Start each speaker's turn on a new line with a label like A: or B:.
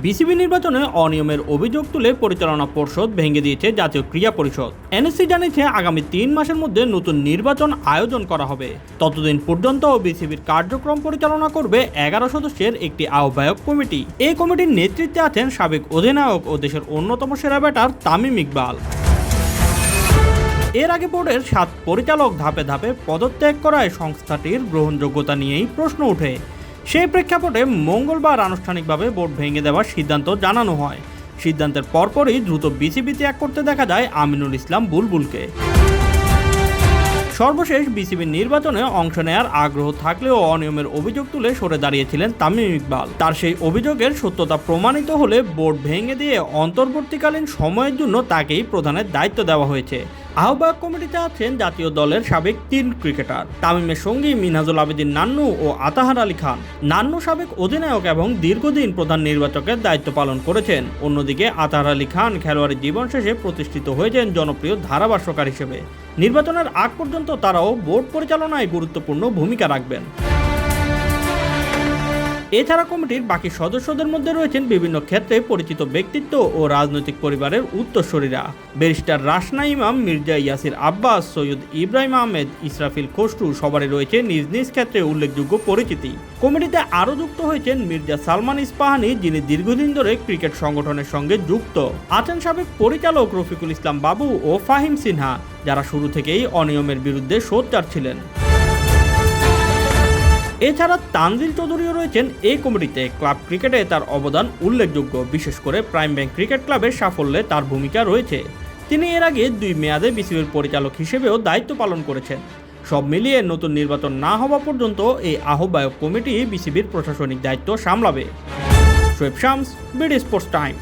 A: BCB নির্বাচনে অনিয়মের অভিযোগ তুলে পরিচালনা পর্ষদ ভেঙে দিয়েছে জাতীয় ক্রীড়া পরিষদ। এনএসসি জানিয়েছে আগামী 3 মাসের মধ্যে নতুন নির্বাচন আয়োজন করা হবে। ততদিন পর্যন্ত বিসিবির কার্যক্রম পরিচালনা করবে 11 সদস্যের একটি আহ্বায়ক কমিটি। এই কমিটির নেতৃত্বে আছেন সাবেক অধিনায়ক ও দেশের অন্যতম সেরা ব্যাটার তামিম ইকবাল। এর আগে বোর্ডের 7 পরিচালক ধাপে ধাপে পদত্যাগ করায় সংস্থাটির গ্রহণযোগ্যতা নিয়েই প্রশ্ন ওঠে। সেই প্রেক্ষাপটে মঙ্গলবার আনুষ্ঠানিকভাবে বোর্ড ভেঙে দেওয়ার সিদ্ধান্ত জানানো হয়। সিদ্ধান্তের পরপরই দ্রুত বিসিবি ত্যাগ করতে দেখা যায় আমিনুল ইসলাম বুলবুলকে। সর্বশেষ বিসিবির নির্বাচনে অংশ নেয়ার আগ্রহ থাকলেও অনিয়মের অভিযোগ তুলে সরে দাঁড়িয়েছিলেন তামিম ইকবাল। তার সেই অভিযোগের সত্যতা প্রমাণিত হলে বোর্ড ভেঙে দিয়ে অন্তর্বর্তীকালীন সময়ের জন্য তাকেই প্রধানের দায়িত্ব দেওয়া হয়েছে। আহ্বায়ক কমিটিতে আছেন জাতীয় দলের সাবেক 3 ক্রিকেটার। তামিমের সঙ্গী মিনহাজুল আবেদিন নান্নু ও আতাহার আলী খান। নান্নু সাবেক অধিনায়ক এবং দীর্ঘদিন প্রধান নির্বাচকের দায়িত্ব পালন করেছেন। অন্যদিকে আতাহার আলী খান খেলোয়াড়ি জীবন শেষে প্রতিষ্ঠিত হয়েছেন জনপ্রিয় ধারাভাষ্যকার হিসেবে। নির্বাচনের আগ পর্যন্ত তারাও বোর্ড পরিচালনায় গুরুত্বপূর্ণ ভূমিকা রাখবেন। এছাড়া কমিটির বাকি সদস্যদের মধ্যে রয়েছেন বিভিন্ন ক্ষেত্রে পরিচিত ব্যক্তিত্ব ও রাজনৈতিক পরিবারের উত্তরসূরিরা। ব্যারিস্টার রাসনা ইমাম, মির্জা ইয়াসির আব্বাস, সৈয়দ ইব্রাহিম আহমেদ, ইসরাফিল খসরু সবারই রয়েছে নিজ নিজ ক্ষেত্রে উল্লেখযোগ্য পরিচিতি। কমিটিতে আরও যুক্ত হয়েছেন মির্জা সালমান ইস্পাহানি, যিনি দীর্ঘদিন ধরে ক্রিকেট সংগঠনের সঙ্গে যুক্ত। আছেন সাবেক পরিচালক রফিকুল ইসলাম বাবু ও ফাহিম সিনহা, যারা শুরু থেকেই অনিয়মের বিরুদ্ধে সোচ্চার ছিলেন। এছাড়া তানজিল চৌধুরীও রয়েছেন এই কমিটিতে। ক্লাব ক্রিকেটে তার অবদান উল্লেখযোগ্য, বিশেষ করে প্রাইম ব্যাংক ক্রিকেট ক্লাবের সাফল্যে তার ভূমিকা রয়েছে। তিনি এর আগে 2 মেয়াদে বিসিবির পরিচালক হিসেবেও দায়িত্ব পালন করেছেন। সব মিলিয়ে নতুন নির্বাচন না হওয়া পর্যন্ত এই আহ্বায়ক কমিটি বিসিবির প্রশাসনিক দায়িত্ব সামলাবে। Shoaib Shams, BD sports time.